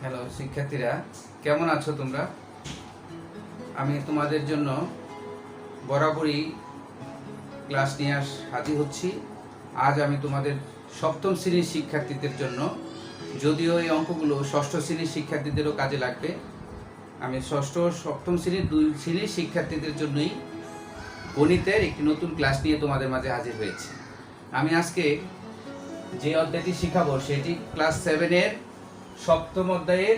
Hello শিক্ষার্থীরা, কেমন আছো তোমরা? আমি তোমাদের জন্য বরাবরই ক্লাস নিয়ে হাজির হচ্ছি। আজ আমি তোমাদের সপ্তম শ্রেণীর শিক্ষার্থীদের জন্য, যদিও এই অঙ্কগুলো ষষ্ঠ শ্রেণীর শিক্ষার্থীদেরও কাজে লাগবে, আমি ষষ্ঠ ও সপ্তম শ্রেণীর দুই শ্রেণীর শিক্ষার্থীদের জন্যই গণিতের একটি নতুন ক্লাস নিয়ে তোমাদের মাঝে হাজির হয়েছি। আমি আজকে যে অধ্যায়টি শেখাবো সেটি ক্লাস 7-এর সপ্তম অধ্যায়ের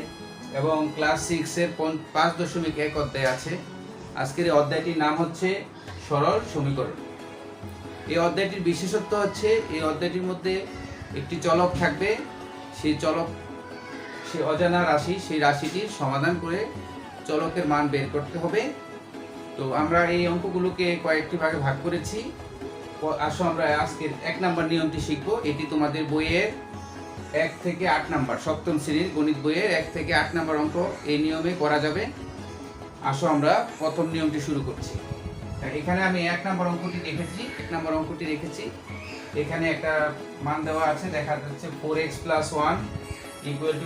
এবং ক্লাস 6-এর 5.1 অধ্যায় আছে। আজকের এই অধ্যায়টির নাম হচ্ছে সরল সমীকরণ। এই অধ্যায়টির বিশেষত্ব হচ্ছে এই অধ্যায়টির মধ্যে একটি চলক থাকবে, সেই চলক সে অজানা রাশি, সেই রাশিটির সমাধান করে চলকের মান বের করতে হবে। তো আমরা এই অঙ্কগুলোকে কয়েকটি ভাগে ভাগ করেছি। আসো আমরা আজকের 1 নম্বর নিয়মটি শিখবো। এটি তোমাদের বইয়ের 1 থেকে 8 নম্বর, সপ্তম শ্রেণীর গণিত বইয়ের 1 থেকে 8 নম্বর অঙ্ক এই নিয়মে করা যাবে। আসো আমরা প্রথম নিয়মটি শুরু করছি। এখানে আমি 1 নম্বর অঙ্কটি রেখেছি। এখানে একটা মান দেওয়া আছে, দেখা যাচ্ছে 4x + 1 =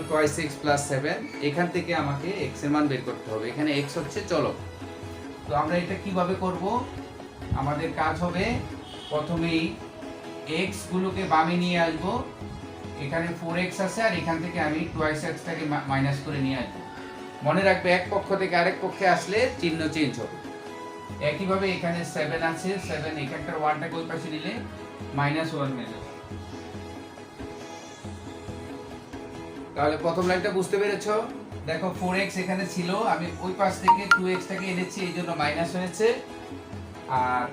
2x + 7। এখান থেকে আমাকে x এর মান বের করতে হবে। এখানে x হচ্ছে চলক। তো আমরা এটা কিভাবে করব? আমাদের কাজ হবে প্রথমেই x গুলোকে বামে নিয়ে আসবো। এখানে 4x আছে আর এখান থেকে আমি 2x টাকে মাইনাস করে নিয়ে আসবো। মনে রাখবে এক পক্ষ থেকে আরেক পক্ষে আসলে চিহ্ন চেঞ্জ হবে। একইভাবে এখানে 7 আছে, 7 এখানকার 1টাকে ওই পাশে নিলে -1 হয়ে যাবে। তাহলে প্রথম লাইনটা বুঝতে পেরেছো? দেখো 4x এখানে ছিল, আমি ওই পাশ থেকে 2x টাকে এনেছি, এই জন্য মাইনাস হয়েছে। আর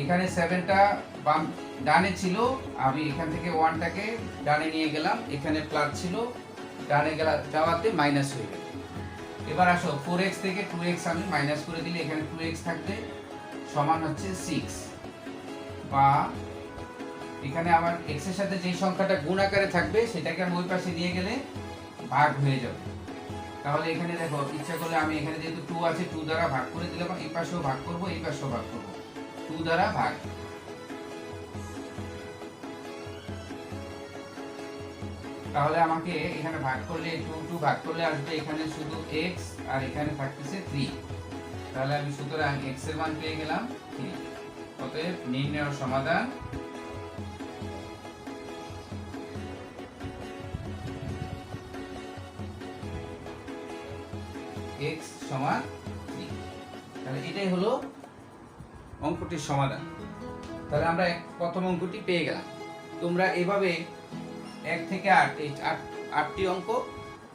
এখানে 7টা বাম ডানে ছিল, আমি এখান থেকে 1টাকে ডানে নিয়ে গেলাম, এখানে প্লাস ছিল, ডানে যাওয়াতে মাইনাস হয়ে গেল। এবার আসো 4x থেকে 2x আমি মাইনাস করে দিলে এখানে 2x থাকবে, সমান হচ্ছে 6। বা এখানে আমার x এর সাথে যে সংখ্যাটা গুণ আকারে থাকবে সেটাকে আমি ওই পাশে নিয়ে গেলে ভাগ হয়ে যাবে। তাহলে এখানে দেখো, ইচ্ছা করলে আমি এখানে যেহেতু 2 আছে 2 দ্বারা ভাগ করে দিলাম, এই পাশেও ভাগ করব, এই পাশেও ভাগ করব, 2 দ্বারা ভাগ। তাহলে আমাকে এখানে ভাগ করলে 2 ভাগ করলে আসবে এখানে শুধু x আর এখানে থাকতেছে 3। তাহলে আমি সুতরাং x এর মান পেয়ে গেলাম 3। অতএব নির্ণয় সমাধান x সমান 3। তাহলে এটাই হলো অঙ্কটির সমাধান। তাহলে আমরা প্রথম অঙ্কটি পেয়ে গেলাম। তোমরা এভাবে 1 থেকে 8 এই 8টি অঙ্ক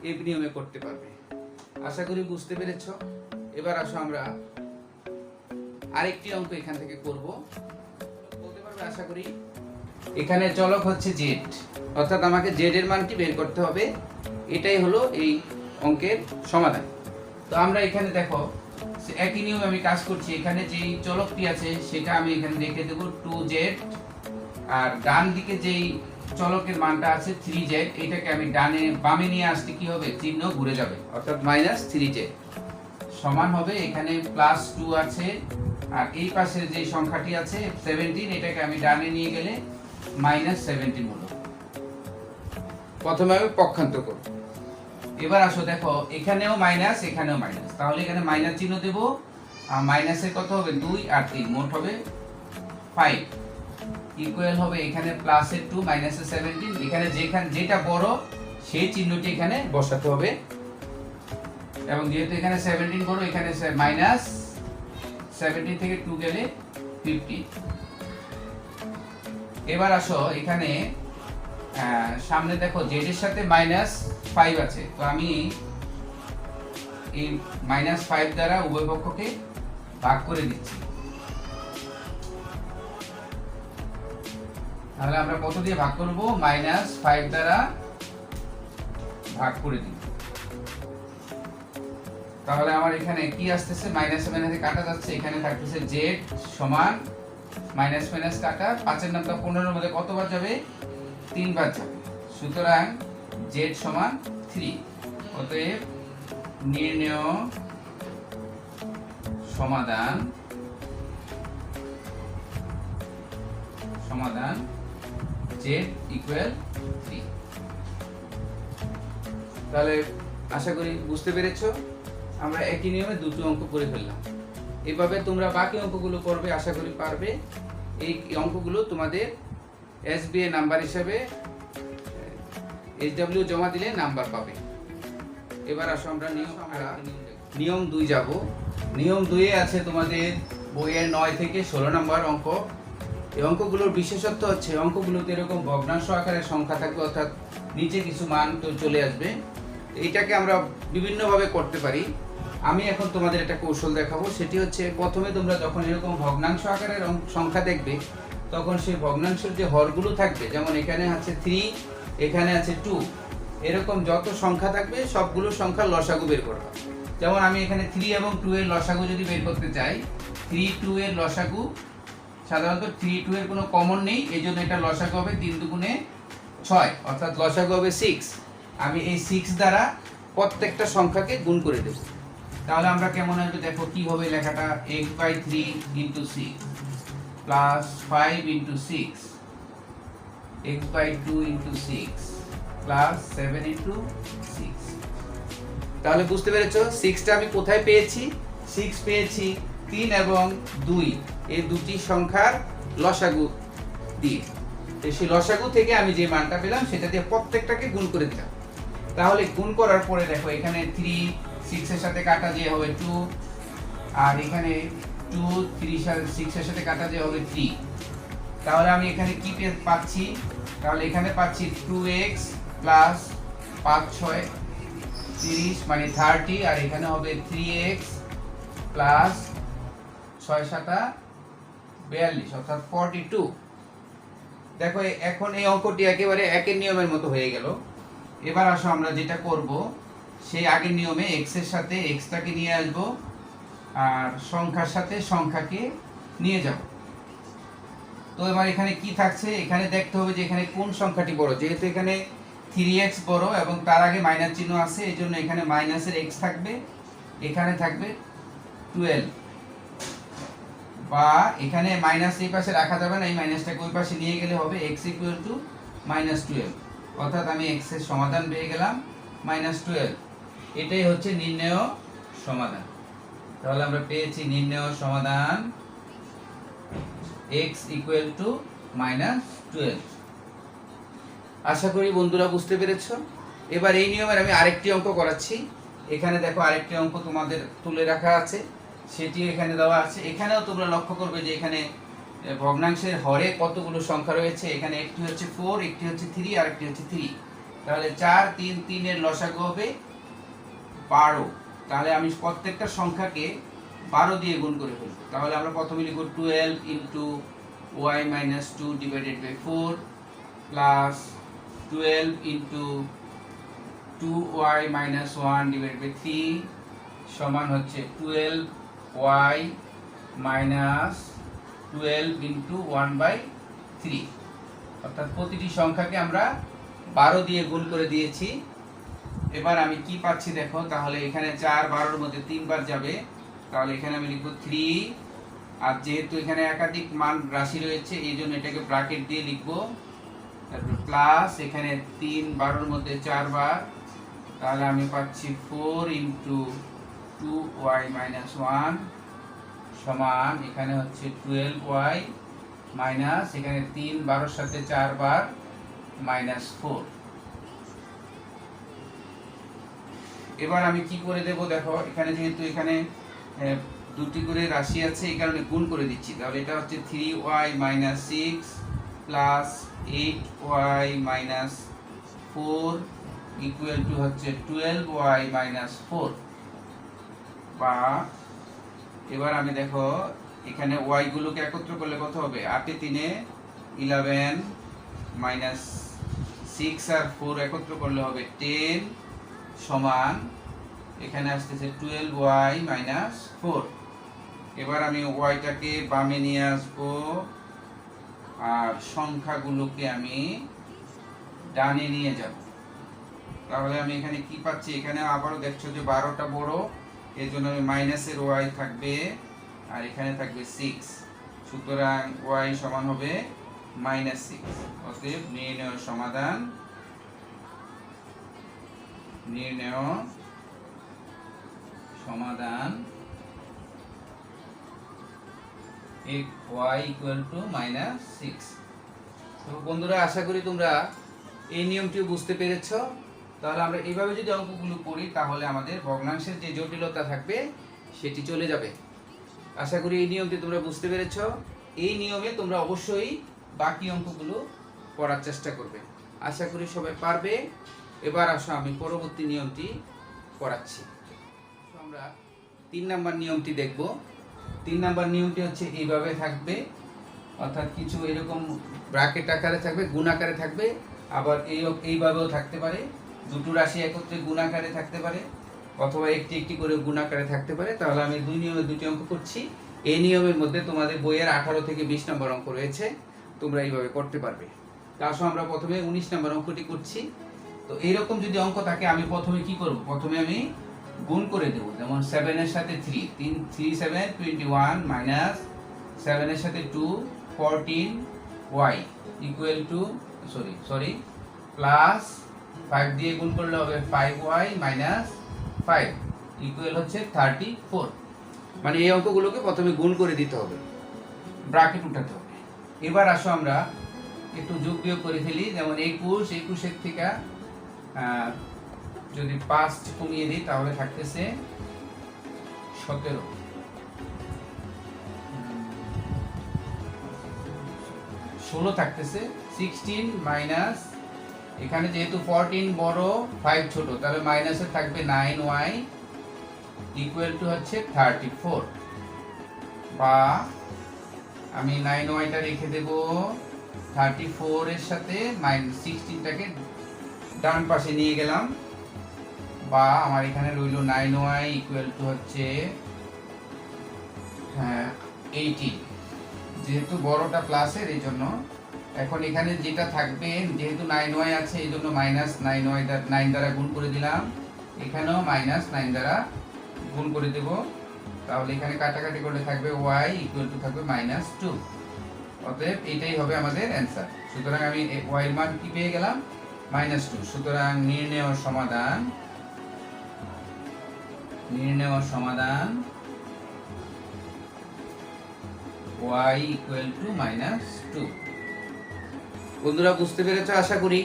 এই নিয়মে করতে পারবে। আশা করি বুঝতে পেরেছো। এবার আসো আমরা আরেকটি অঙ্ক এখান থেকে করব। বলতে পারবে আশা করি। এখানে চলক হচ্ছে z, অর্থাৎ আমাকে z এর মানটি বের করতে হবে। এটাই হলো এই অঙ্কের সমাধান। তো আমরা এখানে দেখো একই নিয়মে আমি কাজ করছি। এখানে যেই চলকটি আছে সেটা আমি এখানে রেখে দেব 2z, আর ডান দিকে যেই চলকের মানটা আছে 3z, এটাকে আমি ডানে বামে নিয়ে আসলে কি হবে? চিহ্ন ঘুরে যাবে, অর্থাৎ -3z সমান হবে এখানে +2 আছে, আর এই পাশের যে সংখ্যাটি আছে 17, এটাকে আমি ডানে নিয়ে গেলে -17 হলো। প্রথমে আমি পক্ষান্তর করব। এবার আসো দেখো, এখানেও মাইনাস, এখানেও মাইনাস, তাহলে এখানে মাইনাস চিহ্ন দেব। আর মাইনাসের কত হবে? 2 আর 3, মোট হবে 5। ইকুয়াল হবে এখানে প্লাসের 2 মাইনাসের 17। এখানে যেটা বড় সেই চিহ্নটি এখানে বসাতে হবে। এবং যেহেতু এখানে 17 বড়, এখানে -17 থেকে 2 গেলে 50। এবার আসো এখানে সামনে দেখো z এর সাথে -5 আছে, তো আমি এই -5 দ্বারা উভয় পক্ষকে ভাগ করে দিচ্ছি। তাহলে আমরা কত দিয়ে ভাগ করব? -5 দ্বারা ভাগ করে দিব। তাহলে আমার এখানে কি আসতেছে? মাইনাস কাটা যাচ্ছে, এখানে থাকতেছে z সমান মাইনাস কাটা, 5 এর নামটা 15 এর মধ্যে কতবার যাবে? 3 বার যাবে। সুতরাং z সমান 3। অতএব নির্ণয় সমাধান z = 3। তাহলে আশা করি বুঝতে পেরেছো। আমরা একই নিয়মে দুটো অঙ্ক করে ফেললাম। এভাবে তোমরা বাকি অঙ্কগুলো করবে, আশা করি পারবে। এই অঙ্কগুলো তোমাদের SBA নাম্বার হিসাবে HW জমা দিলে নাম্বার পাবে। এবার আসো আমরা নিয়ম 2 যাব। নিয়ম 2 এ আছে তোমাদের বইয়ের 9 থেকে 16 নম্বর অঙ্ক। এই অঙ্কগুলোর বিশেষত্ব হচ্ছে অঙ্কগুলোতে এরকম ভগ্নাংশ আকারে সংখ্যা থাকবে, অর্থাৎ নিচে কিছু মান তো চলে আসবে। এইটাকে আমরা বিভিন্নভাবে করতে পারি। আমি এখন তোমাদের একটা কৌশল দেখাবো, সেটি হচ্ছে প্রথমে তোমরা যখন এরকম ভগ্নাংশ আকারের সংখ্যা দেখবে, তখন সেই ভগ্নাংশের যে হরগুলো থাকবে, যেমন এখানে আছে 3, এখানে আছে 2, এরকম যত সংখ্যা থাকবে সবগুলো সংখ্যার লসাগু বের করবা। যেমন আমি এখানে 3 এবং 2 এর লসাগু যদি বের করতে চাই, 3, 2 এর লসাগু, সাধারণত 3, 2 এর কোনো কমন নেই, এই জন্য এটা লসাগু হবে 3 দুগুণে 6, অর্থাৎ লসাগু হবে 6। আমি এই 6 দ্বারা প্রত্যেকটা সংখ্যাকে গুণ করে দেব। তাহলে আমরা কেমন হবে দেখো, কি হবে লেখাটা, x/3 * 6 প্লাস 5 * 6, x/2 * 6 প্লাস 7 * 6। তাহলে বুঝতে পেরেছো 6টা আমি কোথায় পেয়েছি? 6 পেয়েছি 3 এবং 2 এই দুটি সংখ্যার লসাগু দিয়ে। তো সেই লসাগু থেকে আমি যে মানটা পেলাম সেটা দিয়ে প্রত্যেকটাকে গুণ করে দিলাম। তাহলে গুণ করার পরে দেখো এখানে 3 6 এর সাথে কাটা দিয়ে হবে 2, আর এখানে 2 3 6 এর সাথে কাটা দিয়ে হবে 3। তাহলে আমি এখানে কি পাচ্ছি? তাহলে এখানে পাচ্ছি 2x প্লাস 5 6 30 মানে 30, আর এখানে হবে 3x প্লাস 6 7 42 অর্থাৎ 42। দেখো এখন এই অঙ্কটি একেবারে একের নিয়মের মতো হয়ে গেল। এবার আসো আমরা যেটা করব, সেই আগের নিয়মে x এর সাথে xটাকে নিয়ে আসব, আর সংখ্যার সাথে সংখ্যাকে নিয়ে যাব। তো এবার এখানে কি থাকছে, এখানে দেখতে হবে যে এখানে কোন সংখ্যাটি বড়। যেহেতু এখানে 3x বড় এবং তার আগে মাইনাস চিহ্ন আছে, এই জন্য এখানে মাইনাসের x থাকবে, এখানে থাকবে 12, বা এখানে মাইনাস এই পাশে রাখা যাবে না, এই মাইনাসটাকে ওই পাশে নিয়ে গেলে হবে x = -12, অর্থাৎ আমি x এর সমাধান পেয়ে গেলাম -12। এটাই হচ্ছে নির্ণেয় সমাধান। তাহলে আমরা পেয়েছি নির্ণেয় সমাধান x = -12। আশা করি বন্ধুরা বুঝতে পেরেছো। এবার এই নিয়মের আমি আরেকটি অঙ্ক করাচ্ছি। এখানে দেখো আরেকটি অঙ্ক তোমাদের তুলে রাখা আছে, সেটি এখানে দেওয়া আছে। এখানেও তোমরা লক্ষ্য করবে যে এখানে ভগ্নাংশের হরে কতগুলো সংখ্যা রয়েছে। এখানে একটি হচ্ছে 4, একটি হচ্ছে 3, আর একটি হচ্ছে 3। তাহলে 4 3 3 এর লসাগু হবে 12। তাহলে আমি প্রত্যেকটা সংখ্যাকে 12 দিয়ে গুণ করে ফেলব। তাহলে আমরা প্রথমে লিখব 12 * y - 2 / 4 প্লাস 12 * 2y - 1 / 3 সমান হচ্ছে 12y - 12 * 1/3, অর্থাৎ প্রতিটি সংখ্যাকে আমরা 12 দিয়ে গুণ করে দিয়েছি। এবার আমি কি পাচ্ছি দেখো, তাহলে এখানে 4 12 এর মধ্যে 3 বার যাবে, তাহলে এখানে আমি লিখব 3, আর যেহেতু এখানে একাধিক মান রাশি রয়েছে এই জন্য এটাকে ব্র্যাকেট দিয়ে লিখব, তারপর প্লাস এখানে 3 12 এর মধ্যে 4 বার, তাহলে আমি পাচ্ছি 4 * 2y - 1 সমান এখানে হচ্ছে 12y মাইনাস এখানে 3 12 সাথে 4 বার -4। এবার আমি কি করে দেব দেখো, এখানে যেহেতু এখানে দুটি করে রাশি আছে এই কারণে গুণ করে দিচ্ছি। তাহলে এটা হচ্ছে 3y - 6 plus 8y - 4 equal to হচ্ছে 12y - 4। বা এবার আমি দেখো এখানে y গুলোকে একত্র করলে কত হবে, 8 এ 3 এ 11 -6 আর 4 একত্র করলে হবে 10 সমান এখানে আসতেছে 12y - 4। এবার আমি yটাকে বামে নিয়ে আসবো আর সংখ্যাগুলোকে আমি ডানে নিয়ে যাব। তাহলে আমি এখানে কি পাচ্ছি, এখানে আবারও দেখছো যে 12টা বড়, এর জন্য আমি মাইনাসের y থাকবে আর এখানে থাকবে 6, সুতরাং y সমান হবে -6। অতএব নির্ণয় সমাধান নির্ণেয় সমাধান y -6। তো বন্ধুরা, আশা করি তোমরা এই নিয়মটিও বুঝতে পেরেছ। তাহলে আমরা এইভাবে যদি অঙ্কগুলো করি তাহলে আমাদের ভগ্নাংশের যে জটিলতা থাকবে সেটি চলে যাবে। আশা করি এই নিয়মটি তোমরা বুঝতে পেরেছ। এই নিয়মে তোমরা অবশ্যই বাকি অঙ্কগুলো করার চেষ্টা করবে। আশা করি সবাই পারবে। এবার আসো আমি পরবর্তী নিয়মটি করাচ্ছি। আমরা 3 নাম্বার নিয়মটি দেখব। 3 নাম্বার নিয়মটি হচ্ছে এইভাবে থাকবে, অর্থাৎ কিছু এরকম ব্র্যাকেট আকারে থাকবে, গুণ আকারে থাকবে, আবার এইভাবেও থাকতে পারে। দুটো রাশি একত্রে গুণ আকারে থাকতে পারে, অথবা একটি একটি করে গুণ আকারে থাকতে পারে। তাহলে আমি দুই নিয়মে দুটি অঙ্ক করছি। এই নিয়মের মধ্যে তোমাদের বইয়ের 18 থেকে 20 নম্বর অঙ্ক রয়েছে, তোমরা এইভাবে করতে পারবে। তা আসো আমরা প্রথমে 19 নম্বর অঙ্কটি করছি। তো এইরকম যদি অঙ্ক থাকে আমি প্রথমে কি করব? প্রথমে আমি গুণ করে দেব। যেমন 7 এর সাথে 3, 3 7 21 মাইনাস 7 এর সাথে 2 14 y equal to sorry plus 5 দিয়ে গুণ করলে হবে 5y মাইনাস 5 ইকুয়াল হচ্ছে 34। মানে এই অঙ্কগুলোকে প্রথমে গুণ করে দিতে হবে, ব্র্যাকেট উঠাতে হবে। এবার আসো আমরা একটু যোগ বিয়োগ করে ফেলি। যেমন 21 এর থেকে যদি 5 কমিয়ে দিই তাহলে থাকতেছে 17। 16 থাকতেছে 16 মাইনাস, এখানে যেহেতু 14 বড় 5 ছোট, তাহলে মাইনাসে থাকবে 9y ইকুয়াল টু হচ্ছে 34। বা আমি 9yটা রেখে দেব 34 এর সাথে 16টাকে ডান পাশে নিয়ে গেলাম। বা আমার এখানে রইল 9y ইকুয়াল টু হচ্ছে 18। যেহেতু বড়টা প্লাসের এই জন্য এখন এখানে যেটা থাকবে, যেহেতু 9y আছে এই জন্য মাইনাস 9 দ্বারা গুণ করে দিলাম, এখানেও মাইনাস 9 দ্বারা গুণ করে দেব। তাহলে এখানে কাটাকাটি করলে থাকবে y ইকুয়াল টু থাকবে -2। অতএব এটাই হবে আমাদের অ্যান্সার। সুতরাং আমি y এর মান কি পেয়ে গেলাম? -2। সুতরাং নির্ণেয় সমাধান y ইকুয়াল টু -2। বন্ধুরা বুঝতে পেরেছো আশা করি।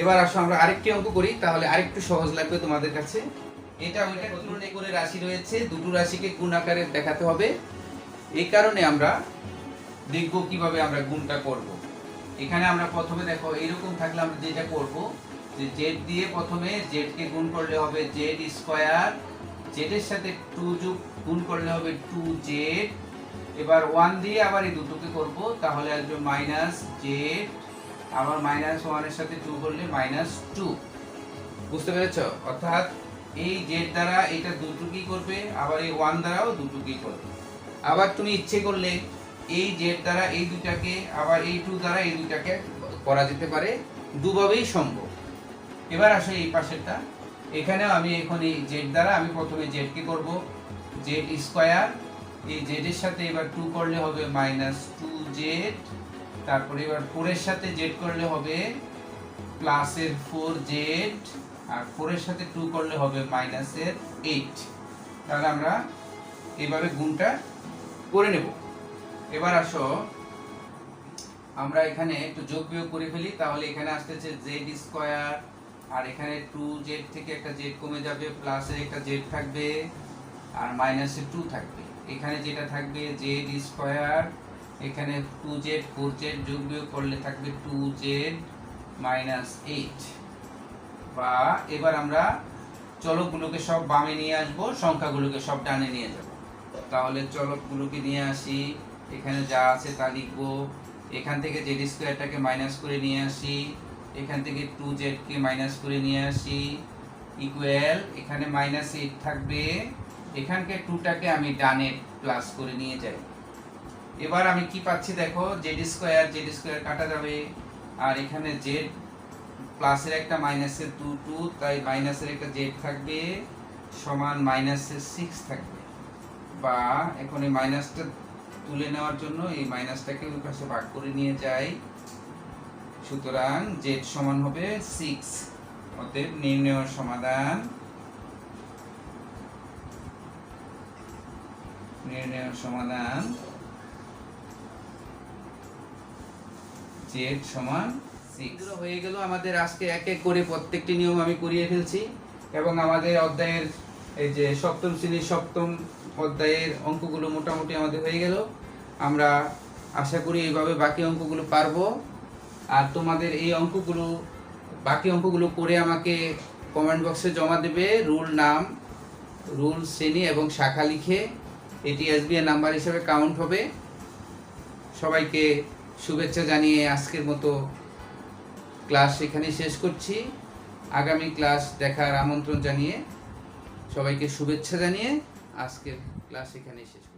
এবার আসো আমরা আরেকটি অঙ্ক করি, তাহলে আরেকটু সহজ লাগবে তোমাদের কাছে। এটা ওইটা তুলনা করে রাশি রয়েছে, দুটো রাশিকে গুণ আকারে দেখাতে হবে। এই কারণে আমরা দেখব কিভাবে আমরা গুণটা করব। এখানে আমরা প্রথমে দেখো এরকম থাকলে আমরা যেটা করব যে z দিয়ে প্রথমে z কে গুণ করলে হবে z স্কয়ার, z এর সাথে 2 যোগ গুণ করলে হবে 2z। এবার 1 দিয়ে আবার এই দুটোকে করব, তাহলে আসবে -z, আবার -1 এর সাথে 2 করলে -2। বুঝতে পেরেছো? অর্থাৎ এই z দ্বারা এটা দুটোকে করবে, আবার এই 1 দ্বারাও দুটোকে করবে। আবার তুমি ইচ্ছে করলে এই z দ্বারা এই দুটাকে, আবার এই 2 দ্বারা এই দুটাকে করা যেতে পারে, দুভাবেই সম্ভব। এবার আসো এই পাশেরটা, এখানেও আমি এখন এই z দ্বারা আমি প্রথমে z কে করব z স্কয়ার, এই z এর সাথে এবার 2 করলে হবে -2z, তারপরে এবার 4 এর সাথে z করলে হবে প্লাসের 4z, আর 4 এর সাথে 2 করলে হবে মাইনাসের 8। তাহলে আমরা এইভাবে গুণটা করে নেব। এবার আসো আমরা এখানে একটু যোগ বিয়োগ করে ফেলি। তাহলে এখানে আসতেছে z স্কয়ার, আর এখানে 2z থেকে একটা z কমে যাবে, প্লাসের একটা z থাকবে, আর মাইনাসের 2 থাকবে। এখানে যেটা থাকবে z স্কয়ার, এখানে 2z 4z যোগ বিয়োগ করলে থাকবে 2z -8। বা এবার আমরা চলকগুলোকে সব বামে নিয়ে আসব, সংখ্যাগুলোকে সব ডানে নিয়ে যাব। তাহলে চলকগুলোকে নিয়ে আসি, এখানে যা আছে তা লিখব। এখান থেকে z স্কয়ারটাকে মাইনাস করে নিয়ে আসি, এখান থেকে 2z কে মাইনাস করে নিয়ে আসি, ইকুয়াল এখানে -8 থাকবে, এখানকে 2টাকে আমি ডানে প্লাস করে নিয়ে যাই। এবার আমি কি পাচ্ছি দেখো, z স্কয়ার কাটা যাবে, আর এখানে z প্লাসের একটা মাইনাসের 2 তাই মাইনাসের একটা z থাকবে সমান -6 থাকবে। বা এখন এই মাইনাসটা তুলে নেওয়ার জন্য এই মাইনাসটাকে ওই পাশে ভাগ করে নিয়ে যাই। সুতরাং z সমান হবে 6। অতএব নির্ণয় সমাধান z সমান 6 হয়ে গেল আমাদের। আজকে এক এক করে প্রত্যেকটি নিয়ম আমি করিয়ে ফেলছি এবং আমাদের অধ্যায়ের এই যে সপ্তম শ্রেণীর সপ্তম অধ্যায়ের অঙ্কগুলো মোটামুটি আমাদের হয়ে গেল। আমরা আশা করি এইভাবে বাকি অঙ্কগুলো পারবো। আর তোমাদের এই অঙ্কগুলো বাকি অঙ্কগুলো করে আমাকে কমেন্ট বক্সে জমা দেবে, রুল নাম, রুল শ্রেণী এবং শাখা লিখে। এটি এসবিআই নাম্বার হিসেবে কাউন্ট হবে। সবাইকে শুভেচ্ছা জানিয়ে আজকের মতো ক্লাস এখানেই শেষ করছি। আগামী ক্লাস দেখার আমন্ত্রণ জানিয়ে সবাইকে শুভেচ্ছা জানিয়ে আজকের ক্লাস এখানেই শেষ করছি।